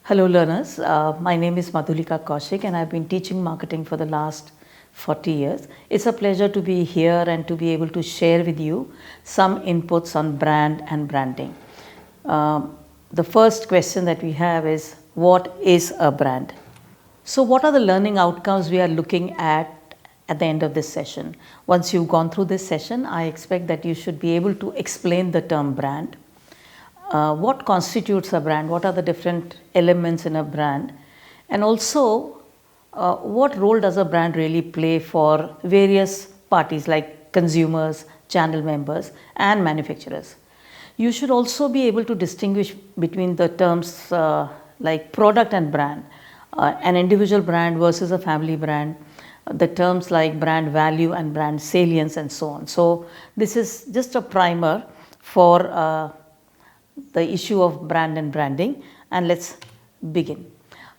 Hello learners, my name is Madhulika Kaushik and I've been teaching marketing for the last 40 years. It's a pleasure to be here and to be able to share with you some inputs on brand and branding. The first question that we have is, what is a brand? So what are the learning outcomes we are looking at the end of this session? Once you've gone through this session, I expect that you should be able to explain the term brand. What constitutes a brand, what are the different elements in a brand, and also what role does a brand really play for various parties like consumers, channel members and manufacturers. You should also be able to distinguish between the terms like product and brand, an individual brand versus a family brand, the terms like brand value and brand salience and so on. So this is just a primer for the issue of brand and branding, and let's begin.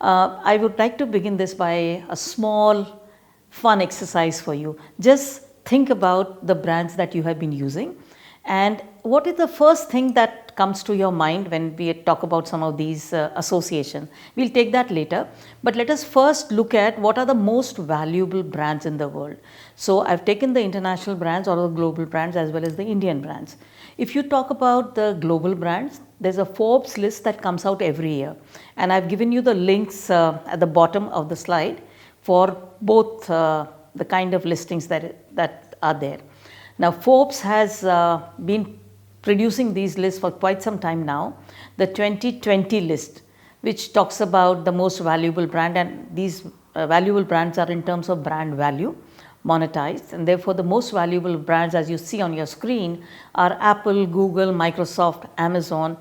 I would like to begin this by a small fun exercise for you. Just think about the brands that you have been using and what is the first thing that comes to your mind when we talk about some of these associations. We'll take that later, but let us first look at what are the most valuable brands in the world. So I've taken the international brands or the global brands as well as the Indian brands. If you talk about the global brands, there's a Forbes list that comes out every year, and I've given you the links at the bottom of the slide for both the kind of listings that are there. Now Forbes has been producing these lists for quite some time now. The 2020 list, which talks about the most valuable brand, and these valuable brands are in terms of brand value monetized, and therefore the most valuable brands, as you see on your screen, are Apple, Google, Microsoft, Amazon,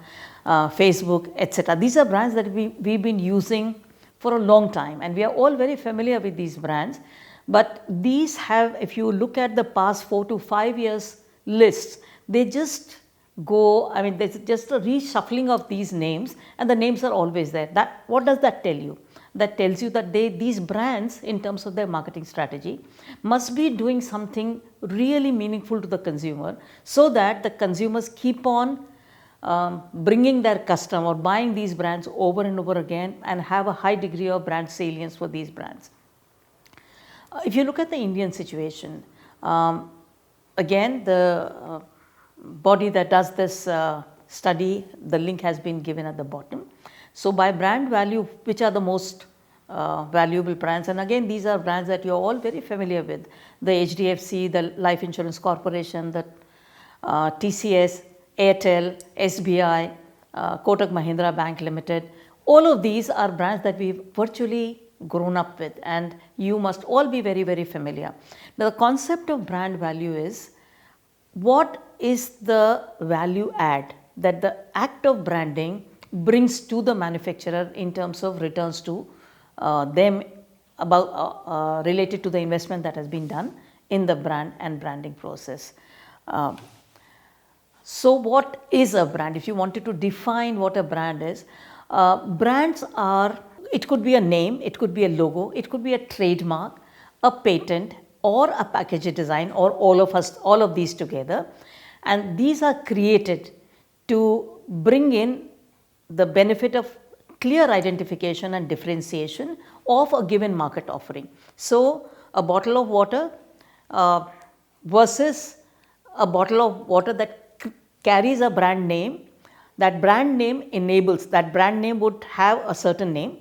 Facebook, etc. These are brands that we've been using for a long time and we are all very familiar with these brands. But these have, if you look at the past 4 to 5 years lists, they just go, I mean there's just a reshuffling of these names and the names are always there. What does that tell you? That tells you that these brands, in terms of their marketing strategy, must be doing something really meaningful to the consumer so that the consumers keep on bringing their customer or buying these brands over and over again and have a high degree of brand salience for these brands. If you look at the Indian situation, again the body that does this study, the link has been given at the bottom. So by brand value, which are the most valuable brands, and again these are brands that you are all very familiar with, the HDFC, the Life Insurance Corporation, the TCS, Airtel, SBI, Kotak Mahindra Bank Limited, all of these are brands that we've virtually grown up with and you must all be very, very familiar. Now the concept of brand value is, what is the value add that the act of branding brings to the manufacturer in terms of returns to them about related to the investment that has been done in the brand and branding process. So what is a brand? If you wanted to define what a brand is, brands are, it could be a name, it could be a logo, it could be a trademark, a patent or a package design, or all of these together, and these are created to bring in the benefit of clear identification and differentiation of a given market offering. So a bottle of water versus a bottle of water that carries a brand name, that brand name enables, that brand name would have a certain name.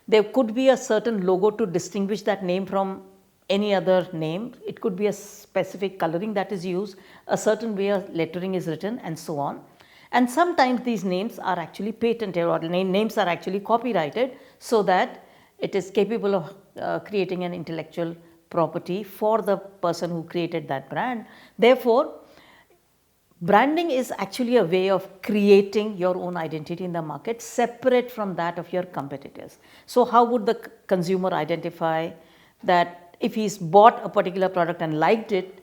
There could be a certain logo to distinguish that name from any other name. It could be a specific coloring that is used, a certain way of lettering is written and so on. And sometimes these names are actually patented or names are actually copyrighted so that it is capable of creating an intellectual property for the person who created that brand. Therefore, branding is actually a way of creating your own identity in the market separate from that of your competitors. So how would the consumer identify that if he's bought a particular product and liked it,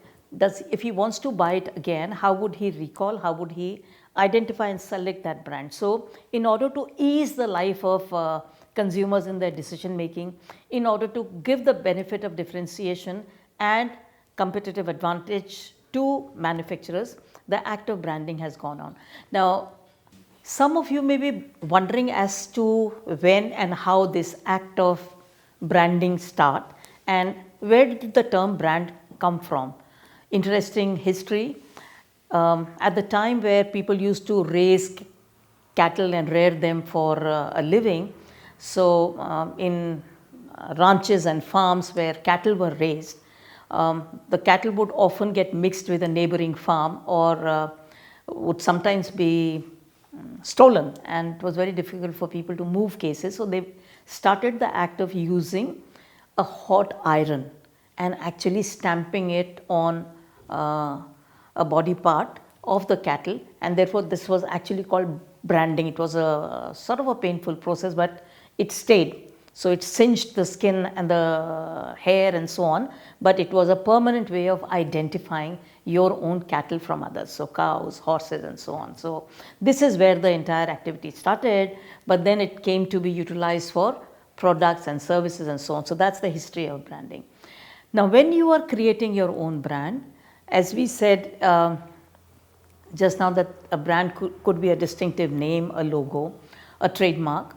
if he wants to buy it again, how would he recall, how would he identify and select that brand? So in order to ease the life of consumers in their decision making, in order to give the benefit of differentiation and competitive advantage to manufacturers, the act of branding has gone on. Now Some of you may be wondering as to when and how this act of branding start and where did the term brand come from. Interesting history. At the time where people used to raise cattle and rear them for a living, so in ranches and farms where cattle were raised, the cattle would often get mixed with a neighboring farm or would sometimes be stolen, and it was very difficult for people to move cases. So they started the act of using a hot iron and actually stamping it on a body part of the cattle, and therefore this was actually called branding. It was a sort of a painful process, but it stayed. So it singed the skin and the hair and so on, but it was a permanent way of identifying your own cattle from others, so cows, horses and so on. So this is where the entire activity started, but then it came to be utilized for products and services and so on. So that's the history of branding. Now when you are creating your own brand, as we said just now, that a brand could be a distinctive name, a logo, a trademark,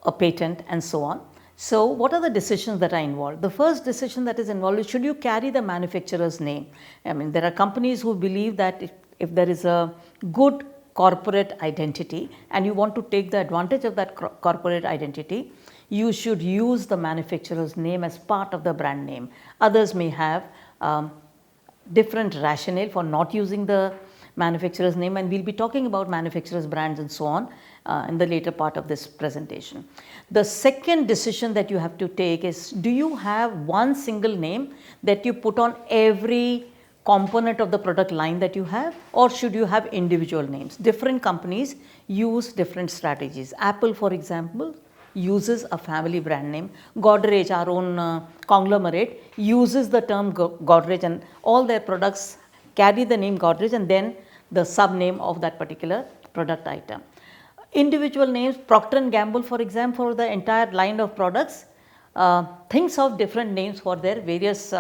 a patent and so on. So what are the decisions that are involved? The first decision that is involved is, should you carry the manufacturer's name? I mean, there are companies who believe that if there is a good corporate identity and you want to take the advantage of that corporate identity, you should use the manufacturer's name as part of the brand name. Others may have different rationale for not using the manufacturer's name, and we'll be talking about manufacturers' brands and so on in the later part of this presentation. The second decision that you have to take is, do you have one single name that you put on every component of the product line that you have, or should you have individual names? Different companies use different strategies. Apple, for example, uses a family brand name. Godrej, our own conglomerate, uses the term Godrej, and all their products carry the name Godrej and then the sub name of that particular product item. Individual names, Procter & Gamble, for example, for the entire line of products, thinks of different names for their various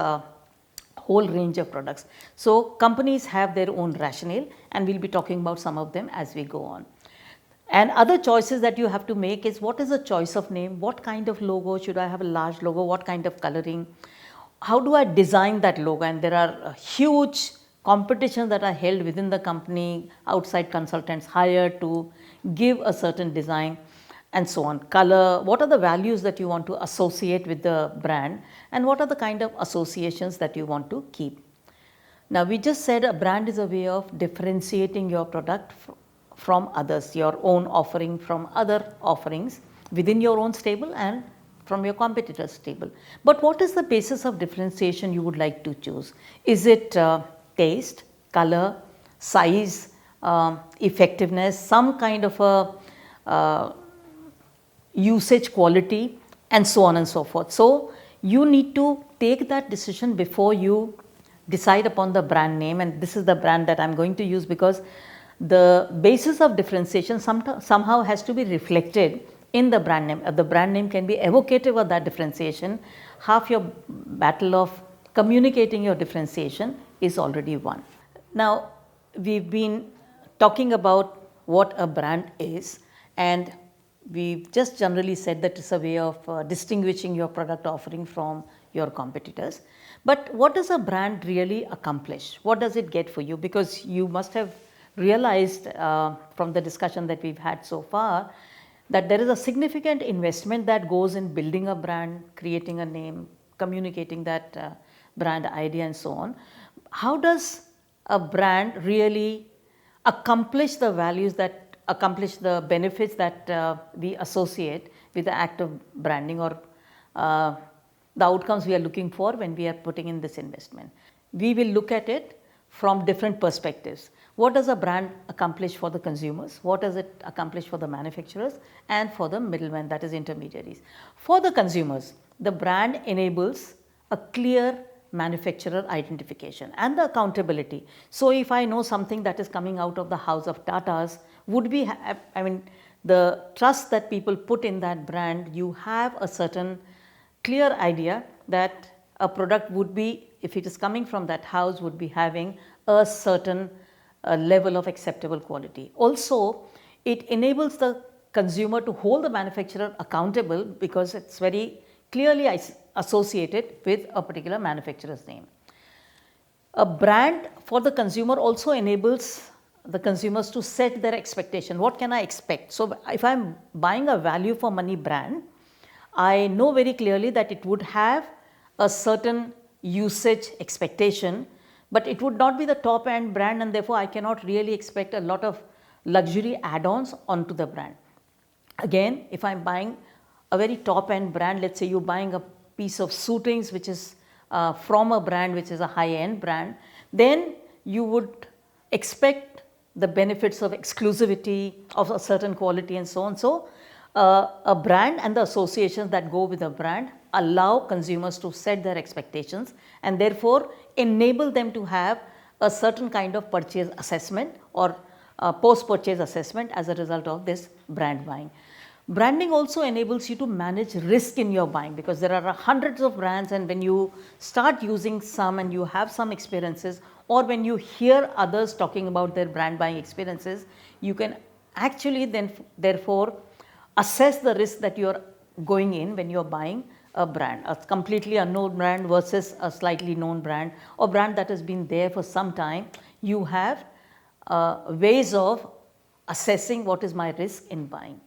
whole range of products. So companies have their own rationale, and we'll be talking about some of them as we go on. And other choices that you have to make is, what is the choice of name? What kind of logo? Should I have a large logo? What kind of coloring? How do I design that logo? And there are huge competitions that are held within the company, outside consultants hired to give a certain design and so on. Color, what are the values that you want to associate with the brand, and what are the kind of associations that you want to keep. Now we just said a brand is a way of differentiating your product from others, your own offering from other offerings within your own stable and from your competitors' stable. But what is the basis of differentiation you would like to choose? Is it taste, color, size, effectiveness, some kind of a usage quality and so on and so forth. So you need to take that decision before you decide upon the brand name, and this is the brand that I am going to use, because the basis of differentiation somehow has to be reflected in the brand name. The brand name can be evocative of that differentiation. Half your battle of communicating your differentiation is already won. Now we've been talking about what a brand is, and we've just generally said that it's a way of distinguishing your product offering from your competitors. But what does a brand really accomplish? What does it get for you? Because you must have realized from the discussion that we've had so far that there is a significant investment that goes in building a brand, creating a name, communicating that brand idea and so on. How does a brand really accomplish the values that accomplish the benefits that we associate with the act of branding, or the outcomes we are looking for when we are putting in this investment? We will look at it from different perspectives. What does a brand accomplish for the consumers? What does it accomplish for the manufacturers and for the middlemen, that is intermediaries? For the consumers, the brand enables a clear manufacturer identification and the accountability. So if I know something that is coming out of the house of Tatas, would be, I mean, the trust that people put in that brand, you have a certain clear idea that a product would be, if it is coming from that house, would be having a certain level of acceptable quality. Also, It enables the consumer to hold the manufacturer accountable because it's very clearly associated with a particular manufacturer's name. A brand for the consumer also enables the consumers to set their expectation. What can I expect? So, if I am buying a value for money brand, I know very clearly that it would have a certain usage expectation, but it would not be the top end brand, and therefore I cannot really expect a lot of luxury add-ons onto the brand. Again, if I am buying a very top end brand, let us say you are buying a piece of suitings which is from a brand which is a high end brand, then you would expect the benefits of exclusivity of a certain quality and so on. So, a brand and the associations that go with a brand allow consumers to set their expectations and therefore enable them to have a certain kind of purchase assessment or post purchase assessment as a result of this brand buying. Branding also enables you to manage risk in your buying, because there are hundreds of brands, and when you start using some and you have some experiences, or when you hear others talking about their brand buying experiences, you can actually then therefore assess the risk that you are going in when you are buying a brand, a completely unknown brand versus a slightly known brand or brand that has been there for some time. You have ways of assessing what is my risk in buying.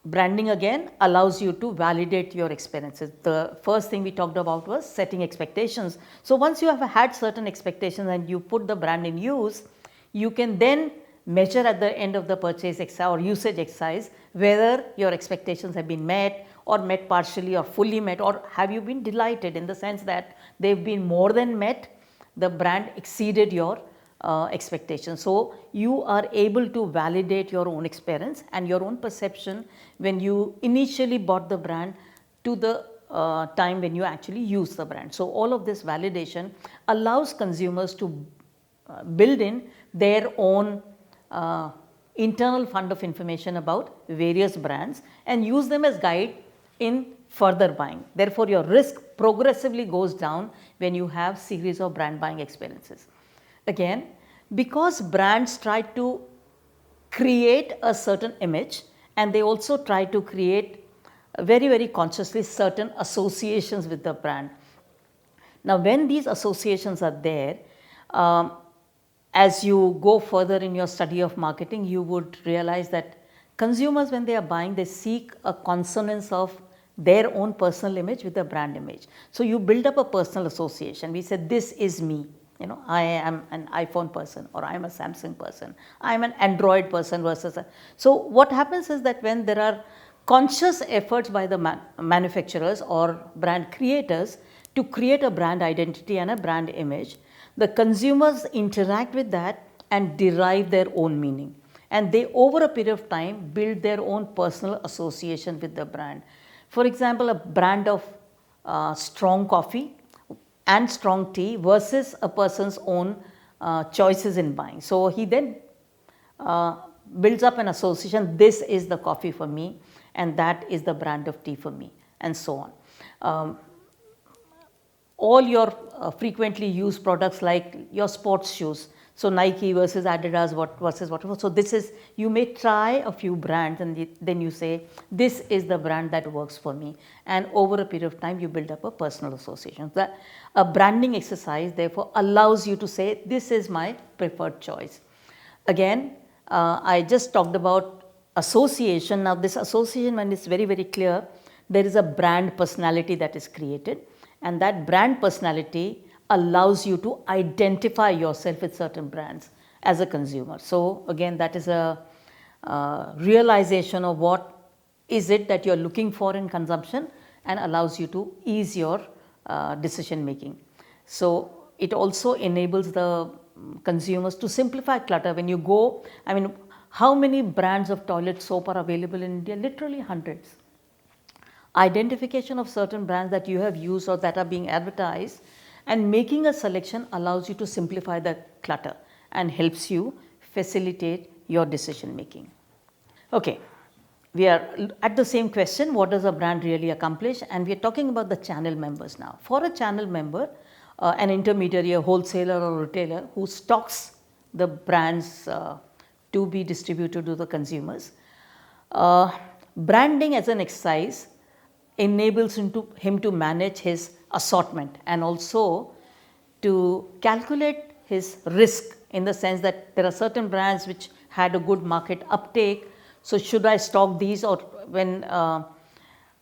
Branding again allows you to validate your experiences. The first thing we talked about was setting expectations. So, once you have had certain expectations and you put the brand in use, you can then measure at the end of the purchase exercise or usage exercise whether your expectations have been met or met partially or fully met, or have you been delighted in the sense that they have been more than met, the brand exceeded your expectations. So, you are able to validate your own experience and your own perception when you initially bought the brand to the time when you actually use the brand. So, all of this validation allows consumers to build in their own internal fund of information about various brands and use them as guide in further buying. Therefore, your risk progressively goes down when you have series of brand buying experiences. Again, because brands try to create a certain image and they also try to create very consciously certain associations with the brand. Now, when these associations are there, as you go further in your study of marketing, you would realize that consumers, when they are buying, they seek a consonance of their own personal image with the brand image. So, you build up a personal association. We said, this is me. You know, I am an iPhone person, or I am a Samsung person, I am an Android person versus a. So, what happens is that when there are conscious efforts by the manufacturers or brand creators to create a brand identity and a brand image, the consumers interact with that and derive their own meaning, and they over a period of time build their own personal association with the brand. For example, a brand of strong coffee and strong tea versus a person's own choices in buying. So, he then builds up an association, this is the coffee for me and that is the brand of tea for me, and so on. All your frequently used products like your sports shoes, so Nike versus Adidas versus whatever. So, this is, you may try a few brands and then you say this is the brand that works for me, and over a period of time you build up a personal association. That a branding exercise therefore allows you to say this is my preferred choice. Again, I just talked about association. Now, this association, when it's very clear, there is a brand personality that is created, and that brand personality allows you to identify yourself with certain brands as a consumer. So, again, that is a realization of what is it that you are looking for in consumption and allows you to ease your decision making. So, it also enables the consumers to simplify clutter. When you go, I mean, how many brands of toilet soap are available in India? Literally hundreds. Identification of certain brands that you have used or that are being advertised and making a selection allows you to simplify the clutter and helps you facilitate your decision making. Okay, we are at the same question, what does a brand really accomplish? And we are talking about the channel members now. For a channel member, an intermediary, a wholesaler or retailer who stocks the brand's to be distributed to the consumers. Branding as an exercise enables him to manage his assortment and also to calculate his risk, in the sense that there are certain brands which had a good market uptake. So, should I stock these, or when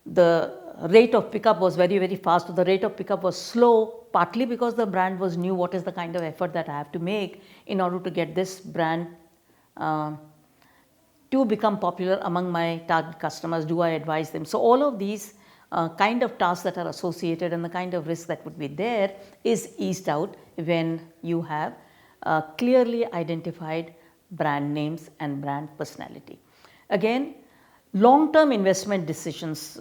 the rate of pickup was very fast, or the rate of pickup was slow, partly because the brand was new, what is the kind of effort that I have to make in order to get this brand to become popular among my target customers? Do I advise them? So, all of these kind of tasks that are associated and the kind of risk that would be there is eased out when you have clearly identified brand names and brand personality. Again, long term investment decisions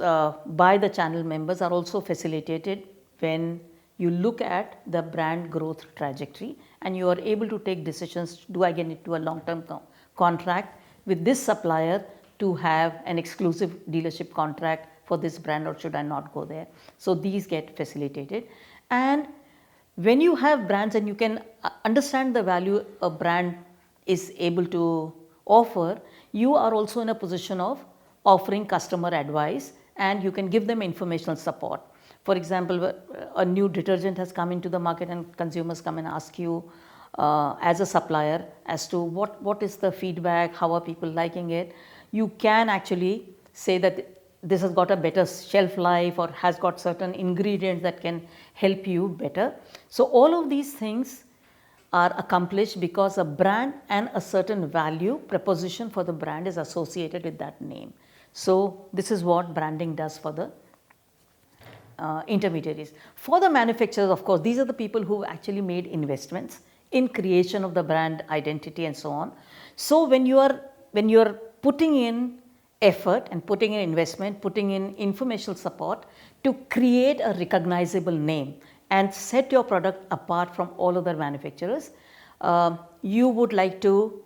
by the channel members are also facilitated when you look at the brand growth trajectory and you are able to take decisions. Do I get into a long term contract with this supplier to have an exclusive dealership contract for this brand, or should I not go there? So, these get facilitated. And when you have brands and you can understand the value a brand is able to offer, you are also in a position of offering customer advice and you can give them informational support. For example, a new detergent has come into the market and consumers come and ask you as a supplier as to what is the feedback, how are people liking it. You can actually say that this has got a better shelf life or has got certain ingredients that can help you better. So, all of these things are accomplished because a brand and a certain value proposition for the brand is associated with that name. So, this is what branding does for the intermediaries. For the manufacturers, of course, these are the people who actually made investments in creation of the brand identity and so on. So, when you are putting in effort and putting in investment, putting in informational support to create a recognizable name and set your product apart from all other manufacturers, you would like to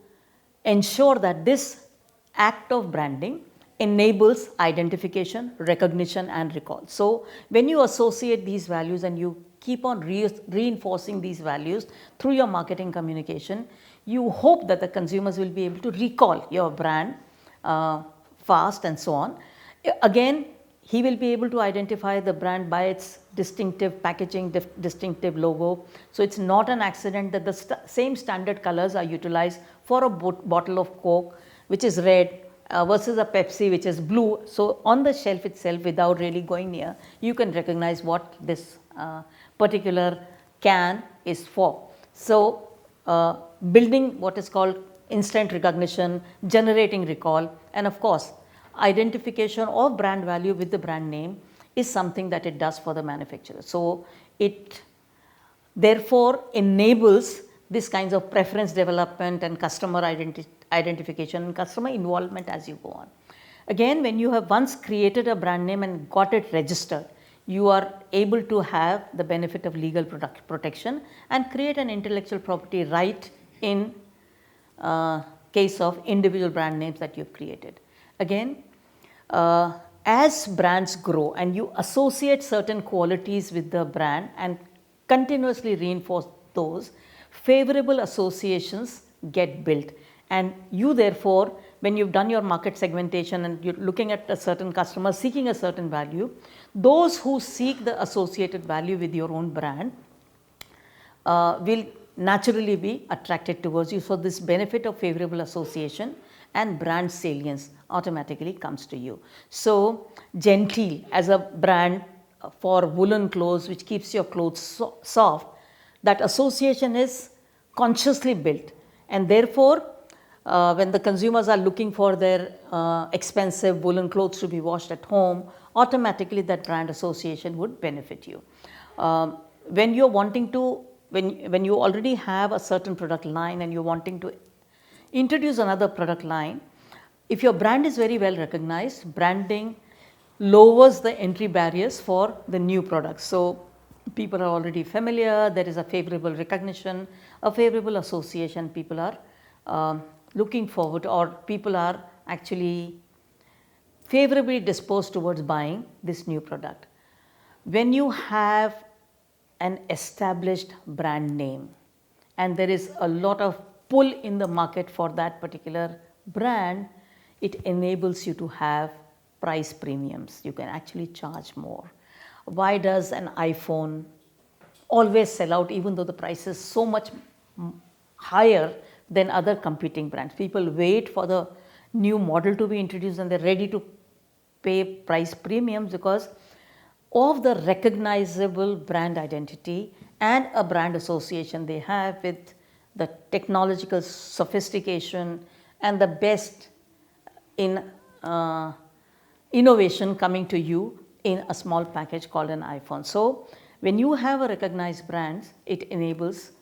ensure that this act of branding enables identification, recognition and recall. So, when you associate these values and you keep on reinforcing these values through your marketing communication, you hope that the consumers will be able to recall your brand fast and so on. Again, he will be able to identify the brand by its distinctive packaging, distinctive logo. So, it is not an accident that the same standard colors are utilized for a bottle of Coke which is red versus a Pepsi which is blue. So, on the shelf itself, without really going near, you can recognize what this particular can is for. So, building what is called instant recognition, generating recall, and of course, identification of brand value with the brand name is something that it does for the manufacturer. So, it therefore enables this kinds of preference development and customer identification and customer involvement as you go on. Again, when you have once created a brand name and got it registered, you are able to have the benefit of legal protection and create an intellectual property right in case of individual brand names that you have created. Again, as brands grow and you associate certain qualities with the brand and continuously reinforce those, favorable associations get built, and you therefore, when you have done your market segmentation and you are looking at a certain customer seeking a certain value, those who seek the associated value with your own brand will naturally be attracted towards you. So, this benefit of favorable association and brand salience automatically comes to you. So, Genteel as a brand for woolen clothes which keeps your clothes soft, that association is consciously built, and therefore, when the consumers are looking for their expensive woolen clothes to be washed at home, automatically that brand association would benefit you. When you are wanting to, when you already have a certain product line and you are wanting to introduce another product line, if your brand is very well recognized, branding lowers the entry barriers for the new products. So, people are already familiar, there is a favorable recognition, a favorable association, people are looking forward, or people are actually favorably disposed towards buying this new product. When you have an established brand name and there is a lot of pull in the market for that particular brand, it enables you to have price premiums. You can actually charge more. Why does an iPhone always sell out even though the price is so much higher than other competing brands? People wait for the new model to be introduced and they're ready to pay price premiums because of the recognizable brand identity and a brand association they have with the technological sophistication and the best in innovation coming to you in a small package called an iPhone. So, when you have a recognized brand, it enables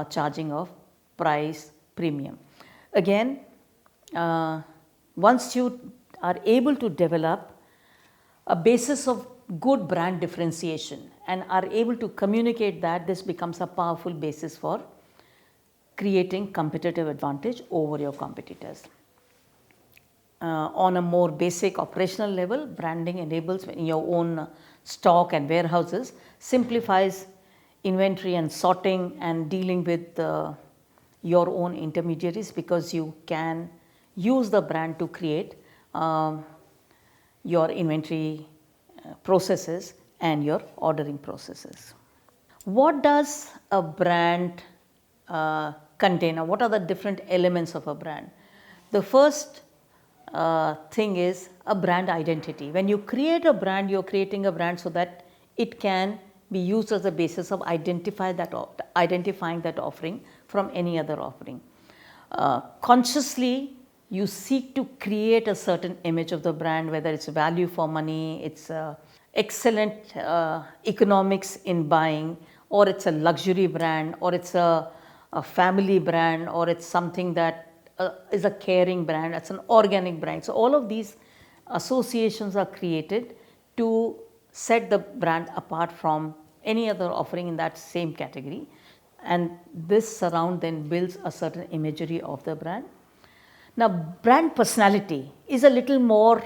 charging of price premium. Again, once you are able to develop a basis of good brand differentiation and are able to communicate that, this becomes a powerful basis for creating competitive advantage over your competitors. On a more basic operational level, branding enables in your own stock and warehouses, simplifies inventory and sorting and dealing with your own intermediaries, because you can use the brand to create your inventory processes and your ordering processes. What does a brand contain, or what are the different elements of a brand? The first thing is a brand identity. When you create a brand, you are creating a brand so that it can be used as a basis of identifying that offering from any other offering. Consciously, you seek to create a certain image of the brand, whether it's value for money, it's excellent economics in buying, or it's a luxury brand, or it's a family brand, or it's something that is a caring brand, it's an organic brand. So, all of these associations are created to set the brand apart from any other offering in that same category, and this surround then builds a certain imagery of the brand. Now, brand personality is a little more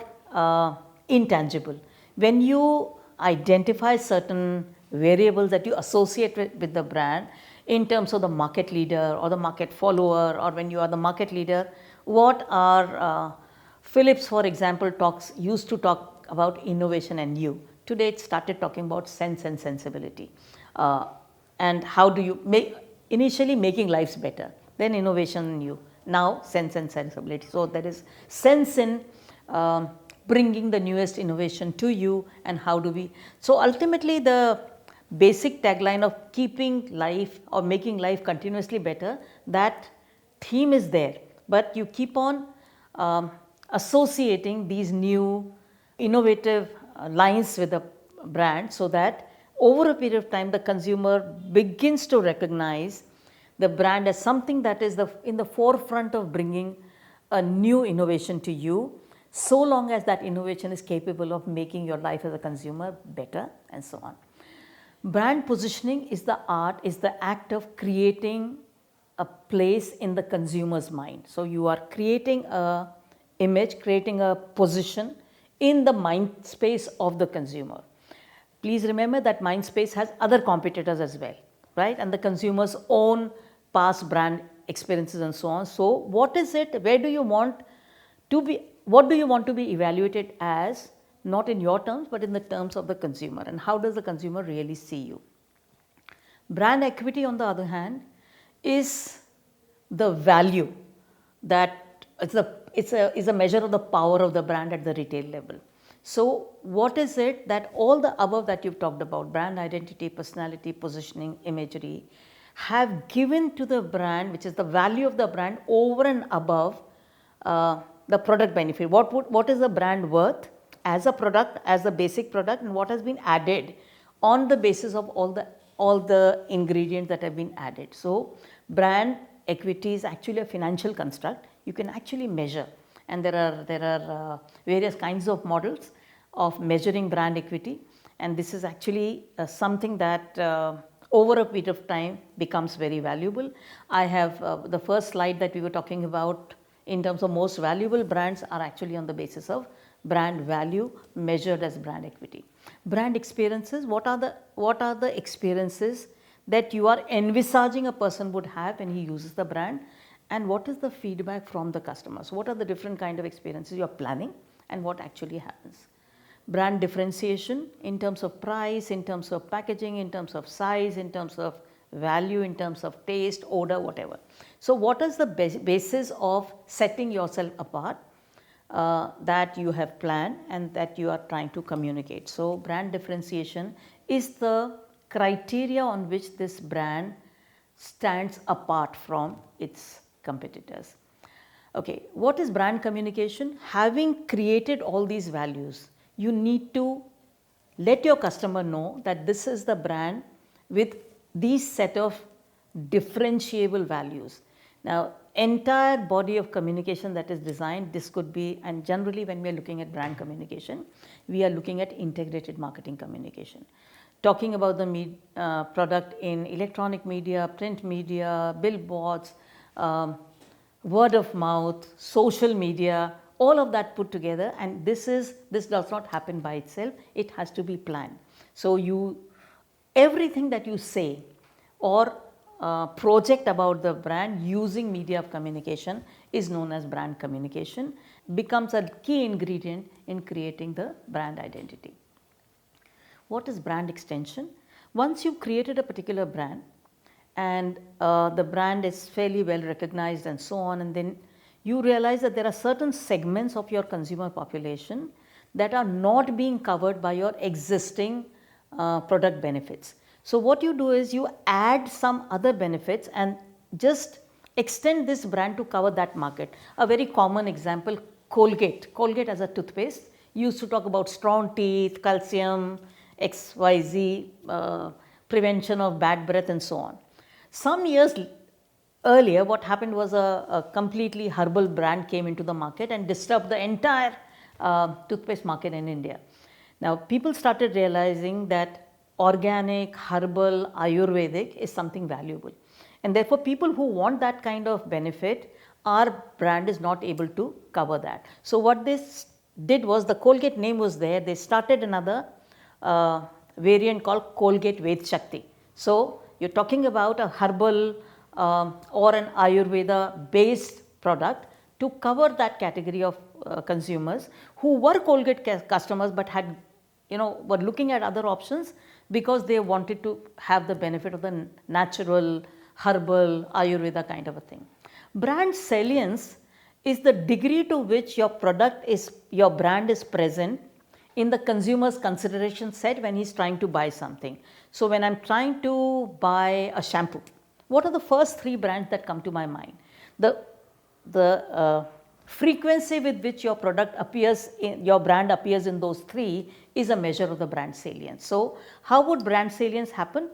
intangible. When you identify certain variables that you associate with the brand in terms of the market leader or the market follower, or when you are the market leader, what are Philips, for example, used to talk about innovation and new. Today it started talking about sense and sensibility, and how do you make, initially making lives better, then innovation and new, now sense and sensibility. So, there is sense in bringing the newest innovation to you, and how do we. So, ultimately the basic tagline of keeping life or making life continuously better, that theme is there, but you keep on associating these new innovative lines with the brand, so that over a period of time the consumer begins to recognize the brand as something that is in the forefront of bringing a new innovation to you, so long as that innovation is capable of making your life as a consumer better, and so on. Brand positioning is the art, is the act of creating a place in the consumer's mind. So, you are creating a image, creating a position in the mind space of the consumer. Please remember that mind space has other competitors as well, right, and the consumer's own past brand experiences and so on. So, what is it, where do you want to be, what do you want to be evaluated as, not in your terms, but in the terms of the consumer, and how does the consumer really see you? Brand equity, on the other hand, is the value that is a measure of the power of the brand at the retail level. So, what is it that all the above that you've talked about, brand identity, personality, positioning, imagery, have given to the brand, which is the value of the brand over and above the product benefit? What is the brand worth as a product, as a basic product, and what has been added on the basis of all the ingredients that have been added. So, brand equity is actually a financial construct. You can actually measure, and there are various kinds of models of measuring brand equity, and this is actually something that over a period of time becomes very valuable. I have the first slide that we were talking about in terms of most valuable brands are actually on the basis of brand value measured as brand equity. Brand experiences, what are the experiences that you are envisaging a person would have when he uses the brand, and what is the feedback from the customers. What are the different kind of experiences you are planning and what actually happens. Brand differentiation in terms of price, in terms of packaging, in terms of size, in terms of value, in terms of taste, odor, whatever. So, what is the basis of setting yourself apart that you have planned and that you are trying to communicate. So, brand differentiation is the criteria on which this brand stands apart from its competitors. Okay, what is brand communication? Having created all these values, you need to let your customer know that this is the brand with these set of differentiable values. Now, entire body of communication that is designed, this could be, and generally when we are looking at brand communication, we are looking at integrated marketing communication. Talking about the product in electronic media, print media, billboards, word of mouth, social media, all of that put together, and this does not happen by itself, it has to be planned. So, everything that you say or project about the brand using media of communication is known as brand communication, becomes a key ingredient in creating the brand identity. What is brand extension? Once you've created a particular brand and the brand is fairly well recognized and so on, and then you realize that there are certain segments of your consumer population that are not being covered by your existing product benefits. So, what you do is you add some other benefits and just extend this brand to cover that market. A very common example, Colgate. Colgate as a toothpaste used to talk about strong teeth, calcium, XYZ, prevention of bad breath and so on. Some years earlier, what happened was a completely herbal brand came into the market and disturbed the entire toothpaste market in India. Now, people started realizing that organic, herbal, Ayurvedic is something valuable, and therefore, people who want that kind of benefit, our brand is not able to cover that. So, what they did was, the Colgate name was there, they started another variant called Colgate Ved Shakti. So, you are talking about a herbal or an Ayurveda based product to cover that category of consumers who were Colgate customers, but had were looking at other options because they wanted to have the benefit of the natural, herbal, Ayurveda kind of a thing. Brand salience is the degree to which your brand is present in the consumer's consideration set when he is trying to buy something. So, when I am trying to buy a shampoo, what are the first 3 brands that come to my mind? The frequency with which your brand appears in those 3 is a measure of the brand salience. So, how would brand salience happen?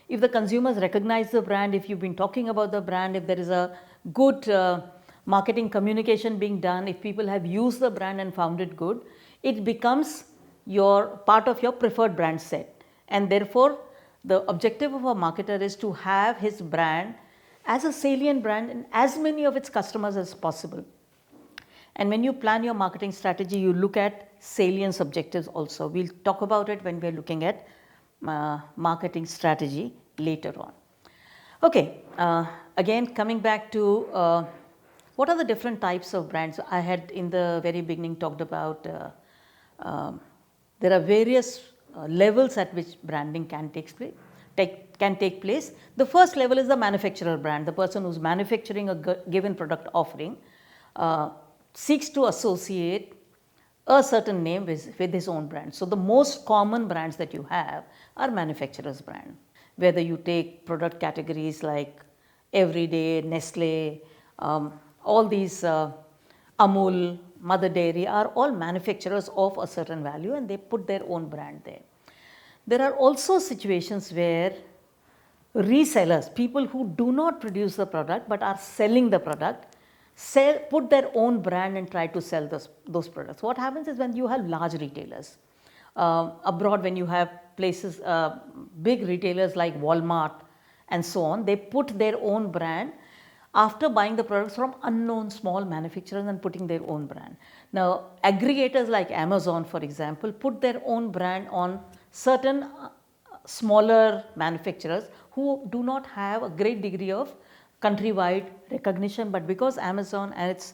If the consumers recognize the brand, if you have been talking about the brand, if there is a good marketing communication being done, if people have used the brand and found it good, it becomes part of your preferred brand set, and therefore, the objective of a marketer is to have his brand as a salient brand in as many of its customers as possible. And when you plan your marketing strategy, you look at salience objectives also. We will talk about it when we are looking at marketing strategy later on. Okay, again coming back to what are the different types of brands. I had in the very beginning talked about there are various levels at which branding can take place. The first level is the manufacturer brand, the person who is manufacturing a given product offering seeks to associate a certain name with his own brand. So, the most common brands that you have are manufacturer's brand, whether you take product categories like Everyday, Nestle, all these Amul, Mother Dairy are all manufacturers of a certain value and they put their own brand there. There are also situations where resellers, people who do not produce the product but are selling the product, put their own brand and try to sell those products. What happens is when you have large retailers, abroad when you have places, big retailers like Walmart and so on, they put their own brand after buying the products from unknown small manufacturers and putting their own brand. Now, aggregators like Amazon, for example, put their own brand on certain smaller manufacturers who do not have a great degree of countrywide recognition, but because Amazon and its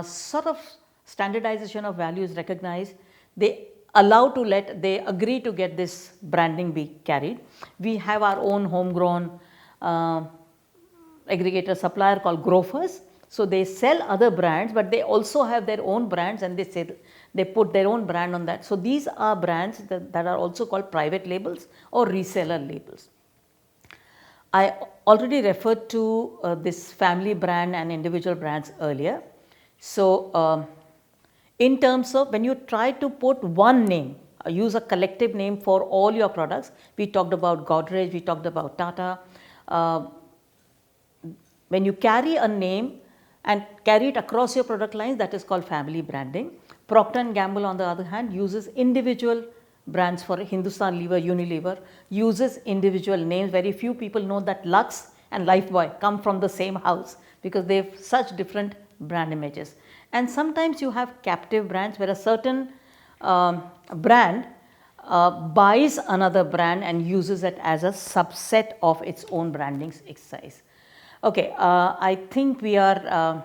sort of standardization of value is recognized, they agree to get this branding be carried. We have our own homegrown aggregator supplier called Grofers. So they sell other brands, but they also have their own brands, and they put their own brand on that. So these are brands that are also called private labels or reseller labels. I already referred to this family brand and individual brands earlier. So in terms of when you try to put one name, use a collective name for all your products, we talked about Godrej, we talked about Tata. When you carry a name and carry it across your product lines, that is called family branding. Procter & Gamble on the other hand uses individual brands. For Hindustan Lever, Unilever uses individual names. Very few people know that Lux and Lifebuoy come from the same house because they have such different brand images. And sometimes you have captive brands where a certain brand buys another brand and uses it as a subset of its own branding exercise. Okay, I think we are,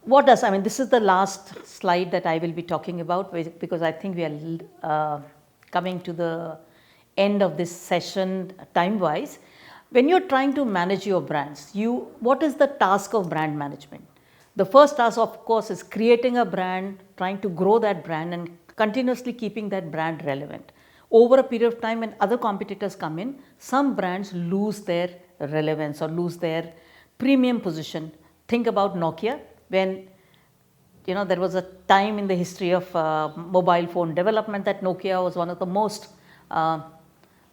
this is the last slide that I will be talking about, because I think we are coming to the end of this session time wise. When you are trying to manage your brands, what is the task of brand management? The first task of course is creating a brand, trying to grow that brand and continuously keeping that brand relevant. Over a period of time when other competitors come in, some brands lose their relevance or lose their premium position. Think about Nokia, when there was a time in the history of mobile phone development that Nokia was one of the most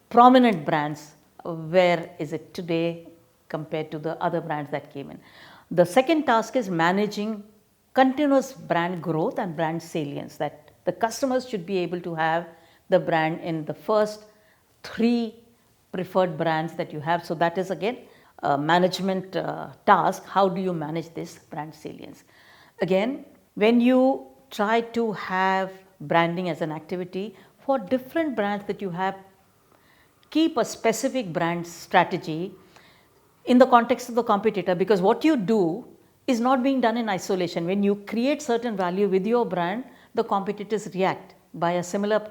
prominent brands. Where is it today compared to the other brands that came in? The second task is managing continuous brand growth and brand salience, that the customers should be able to have the brand in the first 3 preferred brands that you have. So that is again a management task. How do you manage this brand salience? Again, when you try to have branding as an activity for different brands that you have, keep a specific brand strategy in the context of the competitor, because what you do is not being done in isolation. When you create certain value with your brand, the competitors react by a similar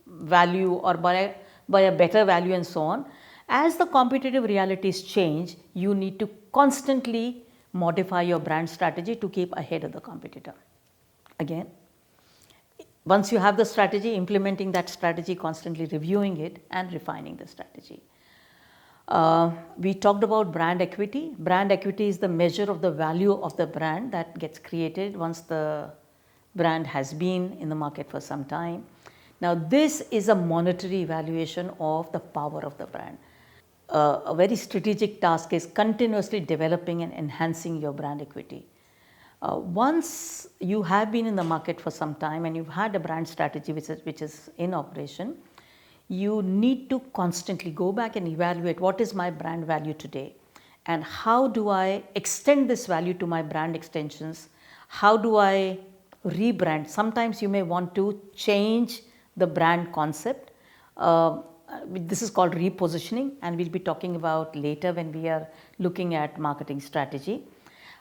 value or by a better value and so on. As the competitive realities change, you need to constantly modify your brand strategy to keep ahead of the competitor. Again, once you have the strategy, implementing that strategy, constantly reviewing it and refining the strategy. We talked about brand equity. Brand equity is the measure of the value of the brand that gets created once the brand has been in the market for some time. Now this is a monetary evaluation of the power of the brand. A very strategic task is continuously developing and enhancing your brand equity. Once you have been in the market for some time and you've had a brand strategy which is in operation, you need to constantly go back and evaluate what is my brand value today and how do I extend this value to my brand extensions, how do I rebrand. Sometimes you may want to change the brand concept. This is called repositioning, and we'll be talking about later when we are looking at marketing strategy.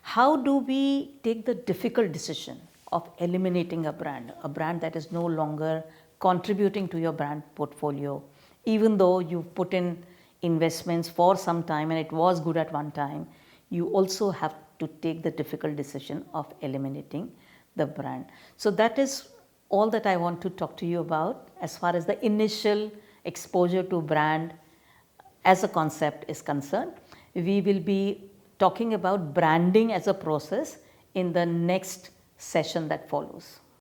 How do we take the difficult decision of eliminating a brand that is no longer contributing to your brand portfolio, even though you've put in investments for some time and it was good at one time? You also have to take the difficult decision of eliminating the brand. So that is all that I want to talk to you about as far as the initial exposure to brand as a concept is concerned. We will be talking about branding as a process in the next session that follows.